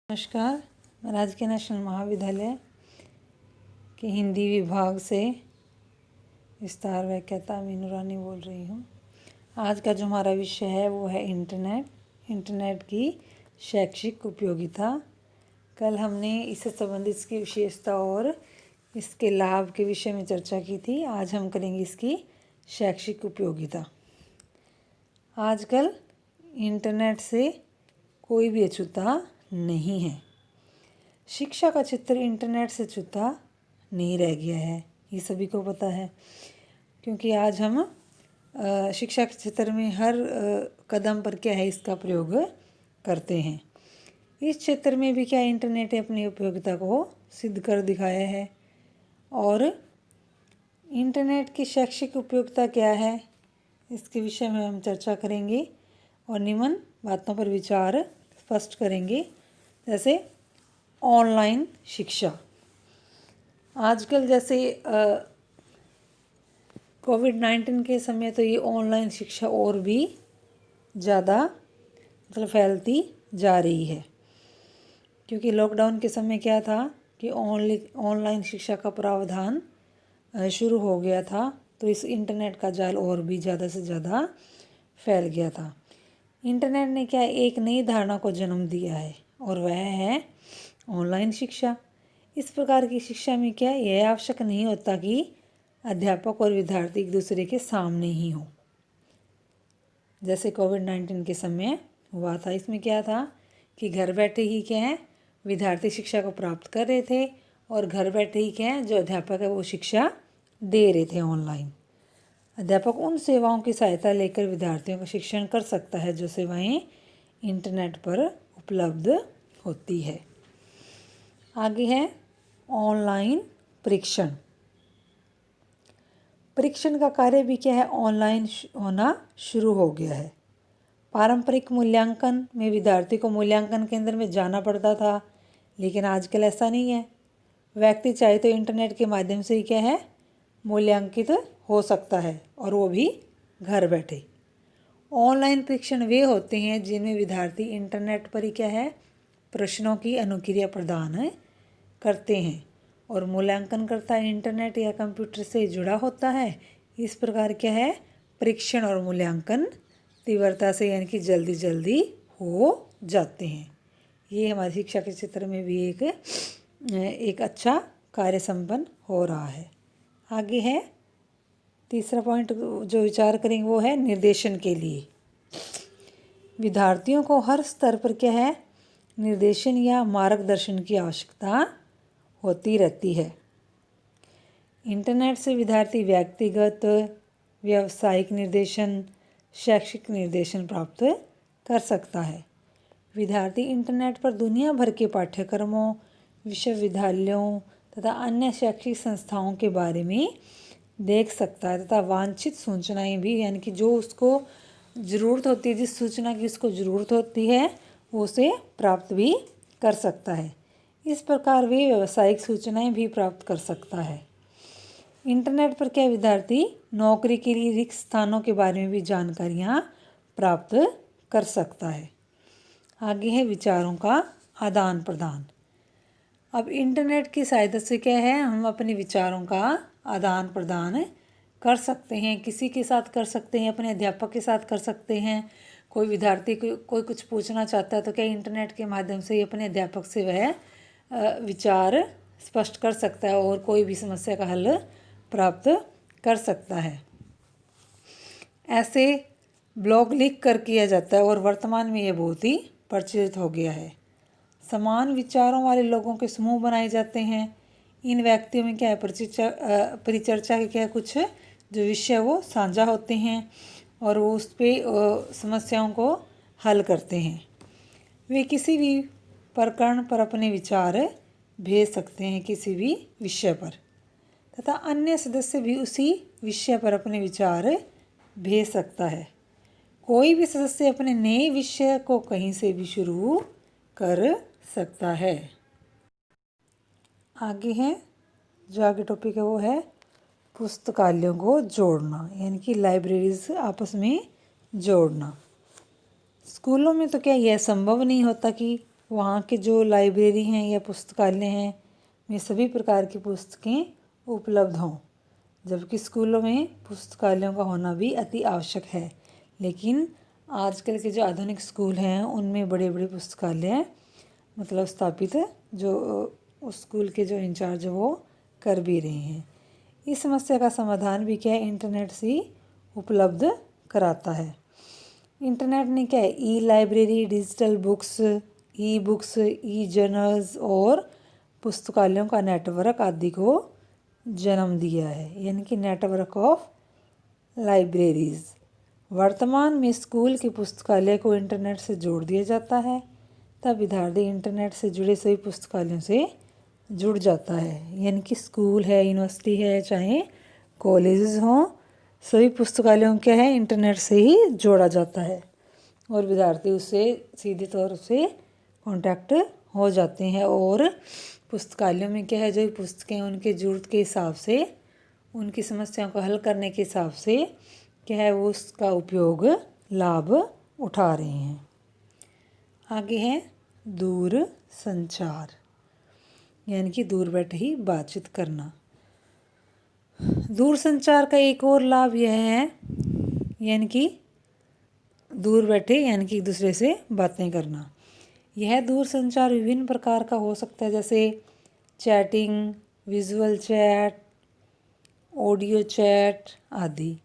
नमस्कार। मैं राजकीय नेशनल महाविद्यालय के हिंदी विभाग से विस्तार व्याख्याता मीनू रानी बोल रही हूँ। आज का जो हमारा विषय है वो है इंटरनेट की शैक्षिक उपयोगिता। कल हमने इससे संबंधित इसकी विशेषता और इसके लाभ के विषय में चर्चा की थी। आज हम करेंगे इसकी शैक्षिक उपयोगिता। आजकल इंटरनेट से कोई भी अछूता नहीं है। शिक्षा का क्षेत्र इंटरनेट से छूता नहीं रह गया है, ये सभी को पता है, क्योंकि आज हम शिक्षा के क्षेत्र में हर कदम पर क्या है इसका प्रयोग करते हैं। इस क्षेत्र में भी क्या इंटरनेट ने अपनी उपयोगिता को सिद्ध कर दिखाया है। और इंटरनेट की शैक्षिक उपयोगिता क्या है, इसके विषय में हम चर्चा करेंगे और निम्न बातों पर विचार स्पष्ट करेंगे। जैसे ऑनलाइन शिक्षा। आजकल जैसे कोविड-19 के समय तो ये ऑनलाइन शिक्षा और भी ज़्यादा फैलती जा रही है, क्योंकि लॉकडाउन के समय क्या था कि ऑनलाइन शिक्षा का प्रावधान शुरू हो गया था, तो इस इंटरनेट का जाल और भी ज़्यादा से ज़्यादा फैल गया था। इंटरनेट ने क्या एक नई धारणा को जन्म दिया है और वह है ऑनलाइन शिक्षा। इस प्रकार की शिक्षा में क्या यह आवश्यक नहीं होता कि अध्यापक और विद्यार्थी एक दूसरे के सामने ही हो, जैसे कोविड-19 के समय हुआ था। इसमें क्या था कि घर बैठे ही क्या है विद्यार्थी शिक्षा को प्राप्त कर रहे थे और घर बैठे ही क्या है जो अध्यापक है वो शिक्षा दे रहे थे ऑनलाइन। अध्यापक उन सेवाओं की सहायता लेकर विद्यार्थियों का शिक्षण कर सकता है जो सेवाएं इंटरनेट पर उपलब्ध होती है। आगे है ऑनलाइन परीक्षण। परीक्षण का कार्य भी क्या है ऑनलाइन होना शुरू हो गया है। पारंपरिक मूल्यांकन में विद्यार्थी को मूल्यांकन केंद्र में जाना पड़ता था, लेकिन आजकल ऐसा नहीं है। व्यक्ति चाहे तो इंटरनेट के माध्यम से ही क्या है मूल्यांकित हो सकता है, और वो भी घर बैठे। ऑनलाइन परीक्षण वे होते हैं जिनमें विद्यार्थी इंटरनेट पर ही क्या है प्रश्नों की अनुक्रिया प्रदान करते हैं और मूल्यांकनकर्ता इंटरनेट या कंप्यूटर से जुड़ा होता है। इस प्रकार क्या है परीक्षण और मूल्यांकन तीव्रता से यानी कि जल्दी जल्दी हो जाते हैं। ये हमारी शिक्षा के क्षेत्र में भी एक अच्छा कार्य संपन्न हो रहा है। आगे है तीसरा पॉइंट जो विचार करेंगे वो है निर्देशन के लिए। विद्यार्थियों को हर स्तर पर क्या है निर्देशन या मार्गदर्शन की आवश्यकता होती रहती है। इंटरनेट से विद्यार्थी व्यक्तिगत व्यावसायिक निर्देशन शैक्षिक निर्देशन प्राप्त कर सकता है। विद्यार्थी इंटरनेट पर दुनिया भर के पाठ्यक्रमों विश्वविद्यालयों तथा अन्य शैक्षिक संस्थाओं के बारे में देख सकता है तथा वांछित सूचनाएं भी यानी कि जो उसको ज़रूरत होती है जिस सूचना की उसको ज़रूरत होती है वो उसे प्राप्त भी कर सकता है। इस प्रकार वे व्यावसायिक सूचनाएं भी प्राप्त कर सकता है। इंटरनेट पर क्या विद्यार्थी नौकरी के लिए रिक्त स्थानों के बारे में भी जानकारियाँ प्राप्त कर सकता है। आगे है विचारों का आदान प्रदान। अब इंटरनेट की सहायता से क्या है हम अपने विचारों का आदान प्रदान कर सकते हैं, किसी के साथ कर सकते हैं, अपने अध्यापक के साथ कर सकते हैं। कोई विद्यार्थी कोई कुछ पूछना चाहता है तो क्या इंटरनेट के माध्यम से अपने अध्यापक से वह विचार स्पष्ट कर सकता है और कोई भी समस्या का हल प्राप्त कर सकता है। ऐसे ब्लॉग लिख कर किया जाता है और वर्तमान में यह बहुत ही प्रचलित हो गया है। समान विचारों वाले लोगों के समूह बनाए जाते हैं। इन व्यक्तियों में क्या है परिचर्चा के क्या कुछ जो विषय वो साझा होते हैं और वो उस पर समस्याओं को हल करते हैं। वे किसी भी प्रकरण पर अपने विचार भेज सकते हैं किसी भी विषय पर, तथा अन्य सदस्य भी उसी विषय पर अपने विचार भेज सकता है। कोई भी सदस्य अपने नए विषय को कहीं से भी शुरू कर सकता है। आगे है जो आगे टॉपिक है वो है पुस्तकालयों को जोड़ना यानी कि लाइब्रेरीज आपस में जोड़ना। स्कूलों में तो क्या यह संभव नहीं होता कि वहाँ के जो लाइब्रेरी हैं या पुस्तकालय हैं में सभी प्रकार की पुस्तकें उपलब्ध हों, जबकि स्कूलों में पुस्तकालयों का होना भी अति आवश्यक है। लेकिन आजकल के जो आधुनिक स्कूल हैं उनमें बड़े बड़े पुस्तकालय मतलब स्थापित जो उस स्कूल के जो इंचार्ज वो कर भी रहे हैं। इस समस्या का समाधान भी क्या है, इंटरनेट से ही उपलब्ध कराता है। इंटरनेट ने क्या है, e library, digital books, e books, e journals और पुस्तकालयों का नेटवर्क आदि को जन्म दिया है, यानी कि नेटवर्क ऑफ लाइब्रेरीज। वर्तमान में स्कूल के पुस्तकालय को इंटरनेट से जोड़ दिया जाता है, तब विद्यार्थी इंटरनेट से जुड़े सभी पुस्तकालयों से जुड़ जाता है। यानी कि स्कूल है, यूनिवर्सिटी है, चाहे कॉलेजेस हों, सभी पुस्तकालयों क्या है, इंटरनेट से ही जोड़ा जाता है और विद्यार्थी उससे सीधे तौर से कांटेक्ट हो जाते हैं। और पुस्तकालयों में क्या है, जो पुस्तकें उनके ज़रूरत के हिसाब से, उनकी समस्याओं को हल करने के हिसाब से क्या है, वो उसका उपयोग लाभ उठा रहे हैं। आगे है दूर संचार, यानी कि दूर बैठे ही बातचीत करना। दूर संचार का एक और लाभ यह है, यानी कि दूर बैठे यानी कि एक दूसरे से बातें करना। यह दूर संचार विभिन्न प्रकार का हो सकता है, जैसे chatting, visual chat, audio chat आदि।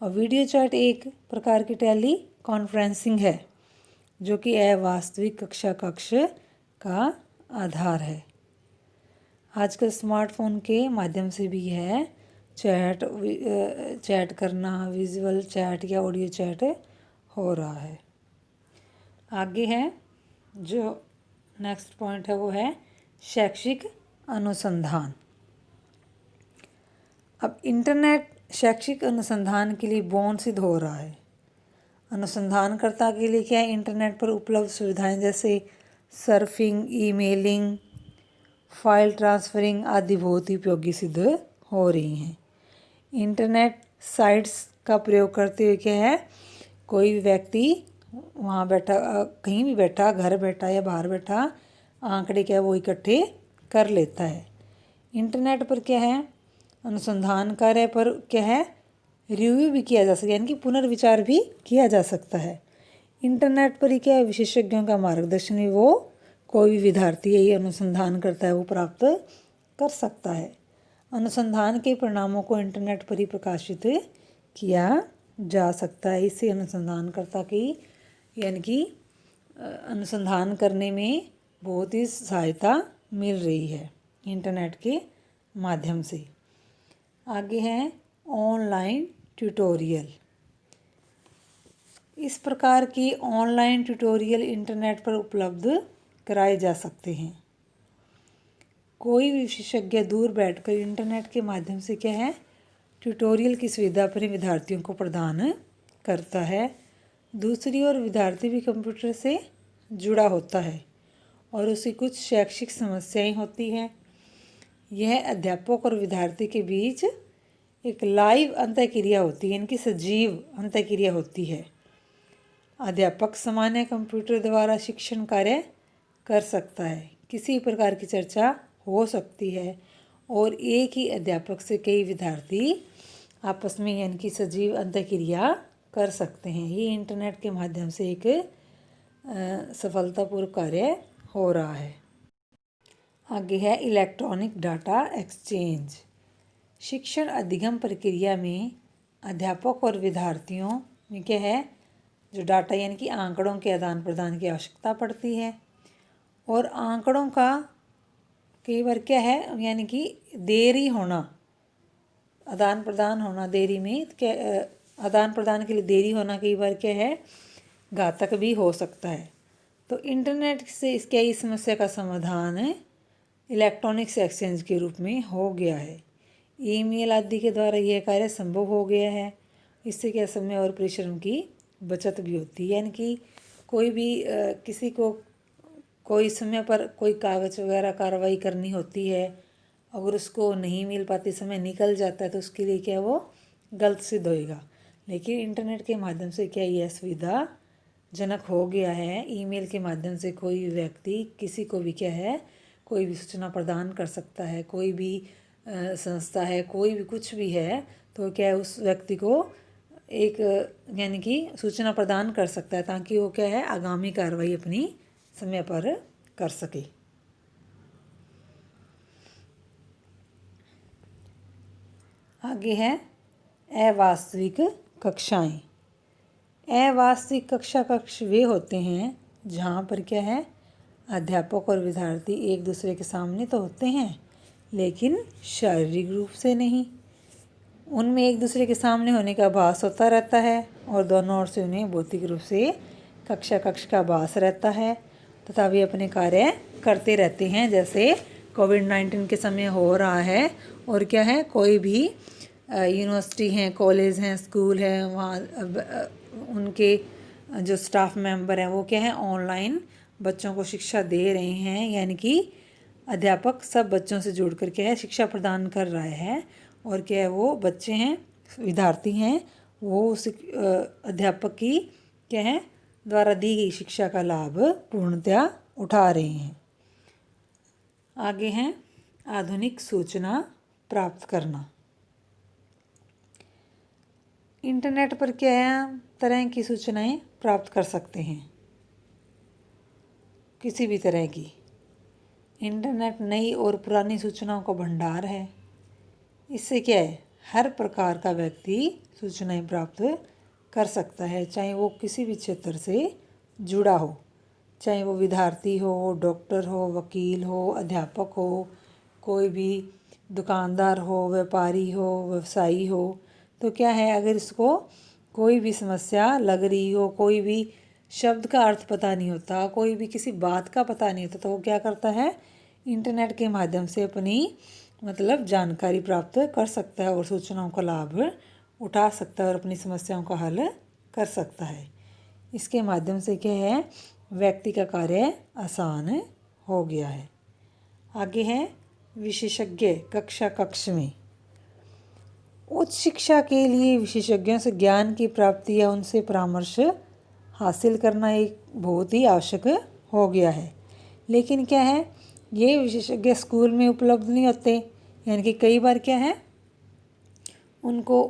और वीडियो चैट एक प्रकार की टेली कॉन्फ्रेंसिंग है, जो कि अवास्तविक कक्षा कक्ष का आधार है। आजकल स्मार्टफोन के माध्यम से भी है चैट करना, विजुअल चैट या ऑडियो चैट हो रहा है। आगे है जो नेक्स्ट पॉइंट है वो है शैक्षिक अनुसंधान। अब इंटरनेट शैक्षिक अनुसंधान के लिए बौन सिद्ध हो रहा है। अनुसंधानकर्ता के लिए क्या है, इंटरनेट पर उपलब्ध सुविधाएं जैसे सर्फिंग, ईमेलिंग, फाइल ट्रांसफरिंग आदि बहुत ही उपयोगी सिद्ध हो रही हैं। इंटरनेट साइट्स का प्रयोग करते हुए क्या है, कोई भी व्यक्ति वहाँ बैठा, कहीं भी बैठा, घर बैठा या बाहर बैठा, आंकड़े क्या है वो इकट्ठे कर लेता है। इंटरनेट पर क्या है, अनुसंधान कार्य पर क्या है, रिव्यू भी किया जा सकता है, यानी कि पुनर्विचार भी किया जा सकता है। इंटरनेट पर ही क्या है, विशेषज्ञों का मार्गदर्शन भी वो कोई भी विद्यार्थी यही अनुसंधान करता है वो प्राप्त कर सकता है। अनुसंधान के परिणामों को इंटरनेट पर ही प्रकाशित किया जा सकता है। इससे अनुसंधानकर्ता की यानी कि अनुसंधान करने में बहुत ही सहायता मिल रही है इंटरनेट के माध्यम से। आगे है ऑनलाइन ट्यूटोरियल। इस प्रकार की ऑनलाइन ट्यूटोरियल इंटरनेट पर उपलब्ध कराए जा सकते हैं। कोई भी विशेषज्ञ दूर बैठकर इंटरनेट के माध्यम से क्या है, ट्यूटोरियल की सुविधा अपने विद्यार्थियों को प्रदान करता है। दूसरी ओर विद्यार्थी भी कंप्यूटर से जुड़ा होता है और उसे कुछ शैक्षिक समस्याएं होती हैं। यह अध्यापक और विद्यार्थी के बीच एक लाइव अंतःक्रिया होती है, इनकी सजीव अंतःक्रिया होती है। अध्यापक सामान्य कंप्यूटर द्वारा शिक्षण कार्य कर सकता है, किसी प्रकार की चर्चा हो सकती है और एक ही अध्यापक से कई विद्यार्थी आपस में यानी कि सजीव अंतःक्रिया कर सकते हैं। ये इंटरनेट के माध्यम से एक सफलतापूर्वक कार्य हो रहा है। आगे है इलेक्ट्रॉनिक डाटा एक्सचेंज। शिक्षण अधिगम प्रक्रिया में अध्यापक और विद्यार्थियों में क्या है, जो डाटा यानी कि आंकड़ों के आदान प्रदान की आवश्यकता पड़ती है। और आंकड़ों का कई बार क्या है, यानी कि देरी होना, आदान प्रदान होना देरी में क्या, आदान प्रदान के लिए देरी होना कई बार क्या है, घातक भी हो सकता है। तो इंटरनेट से इसके इस समस्या का समाधान इलेक्ट्रॉनिक्स एक्सचेंज के रूप में हो गया है। ईमेल आदि के द्वारा यह कार्य संभव हो गया है। इससे क्या समय और परिश्रम की बचत भी होती है, यानी कि कोई भी किसी को कोई समय पर कोई कागज़ वगैरह कार्रवाई करनी होती है, अगर उसको नहीं मिल पाती, समय निकल जाता है, तो उसके लिए क्या वो गलत सिद्ध होएगा। लेकिन इंटरनेट के माध्यम से क्या यह सुविधा जनक हो गया है। ईमेल के माध्यम से कोई भी व्यक्ति किसी को भी क्या है, कोई भी सूचना प्रदान कर सकता है। कोई भी संस्था है, कोई भी कुछ भी है, तो क्या है उस व्यक्ति को एक यानी कि सूचना प्रदान कर सकता है, ताकि वो क्या है आगामी कार्रवाई अपनी समय पर कर सके। आगे है अवास्तविक कक्षाएं। अवास्तविक कक्ष वे होते हैं जहाँ पर क्या है अध्यापक और विद्यार्थी एक दूसरे के सामने तो होते हैं, लेकिन शारीरिक रूप से नहीं। उनमें एक दूसरे के सामने होने का आभास होता रहता है और दोनों ओर से उन्हें भौतिक रूप से कक्ष का आभास रहता है तथा वे अपने कार्य करते रहते हैं। जैसे कोविड-19 के समय हो रहा है, और क्या है कोई भी यूनिवर्सिटी हैं, कॉलेज हैं, स्कूल हैं, वहाँ उनके जो स्टाफ मेंबर हैं वो क्या है ऑनलाइन बच्चों को शिक्षा दे रहे हैं। यानी कि अध्यापक सब बच्चों से जुड़ कर क्या है शिक्षा प्रदान कर रहा है, और क्या है वो बच्चे हैं, विद्यार्थी हैं, वो उस अध्यापक की क्या है द्वारा दी गई शिक्षा का लाभ पूर्णतया उठा रहे हैं। आगे हैं आधुनिक सूचना प्राप्त करना। इंटरनेट पर क्या है तरह की सूचनाएं प्राप्त कर सकते हैं, किसी भी तरह की। इंटरनेट नई और पुरानी सूचनाओं का भंडार है। इससे क्या है हर प्रकार का व्यक्ति सूचनाएं प्राप्त कर सकता है, चाहे वो किसी भी क्षेत्र से जुड़ा हो, चाहे वो विद्यार्थी हो, डॉक्टर हो, वकील हो, अध्यापक हो, कोई भी दुकानदार हो, व्यापारी हो, व्यवसायी हो। तो क्या है अगर इसको कोई भी समस्या लग रही हो, कोई भी शब्द का अर्थ पता नहीं होता, कोई भी किसी बात का पता नहीं होता, तो वो क्या करता है इंटरनेट के माध्यम से अपनी मतलब जानकारी प्राप्त कर सकता है और सूचनाओं का लाभ उठा सकता है और अपनी समस्याओं का हल कर सकता है। इसके माध्यम से क्या है व्यक्ति का कार्य आसान हो गया है। आगे है विशेषज्ञ कक्ष में। उच्च शिक्षा के लिए विशेषज्ञों से ज्ञान की प्राप्ति या उनसे परामर्श हासिल करना एक बहुत ही आवश्यक हो गया है। लेकिन क्या है ये विशेषज्ञ स्कूल में उपलब्ध नहीं होते, यानी कि कई बार क्या है उनको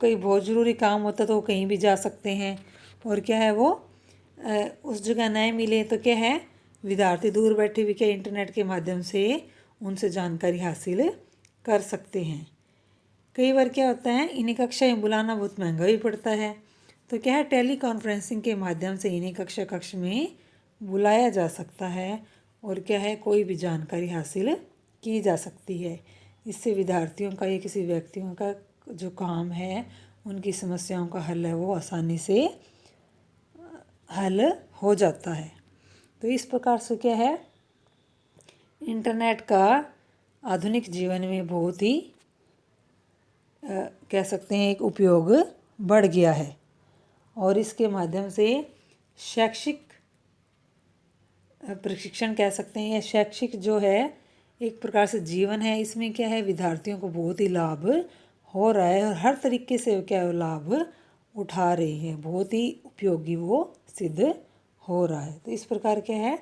कोई बहुत ज़रूरी काम होता तो वो कहीं भी जा सकते हैं, और क्या है वो उस जगह न मिले तो क्या है विद्यार्थी दूर बैठे भी क्या इंटरनेट के माध्यम से उनसे जानकारी हासिल कर सकते हैं। कई बार क्या होता है इन्हें कक्षाएं बुलाना बहुत महंगा भी पड़ता है, तो क्या है टेली कॉन्फ्रेंसिंग के माध्यम से इन्हें कक्ष में बुलाया जा सकता है और क्या है कोई भी जानकारी हासिल की जा सकती है। इससे विद्यार्थियों का या किसी व्यक्तियों का जो काम है उनकी समस्याओं का हल है वो आसानी से हल हो जाता है। तो इस प्रकार से क्या है इंटरनेट का आधुनिक जीवन में बहुत ही कह सकते हैं एक उपयोग बढ़ गया है, और इसके माध्यम से शैक्षिक प्रशिक्षण कह सकते हैं या शैक्षिक जो है एक प्रकार से जीवन है, इसमें क्या है विद्यार्थियों को बहुत ही लाभ हो रहा है और हर तरीके से क्या है लाभ उठा रहे हैं, बहुत ही उपयोगी वो सिद्ध हो रहा है। तो इस प्रकार क्या है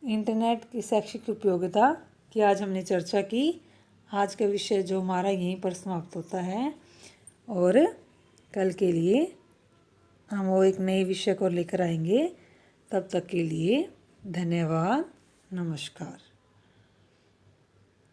इंटरनेट की शैक्षिक उपयोगिता की आज हमने चर्चा की। आज का विषय जो हमारा यहीं पर समाप्त होता है, और कल के लिए हम वो एक नए विषय को लेकर आएंगे। तब तक के लिए धन्यवाद, नमस्कार।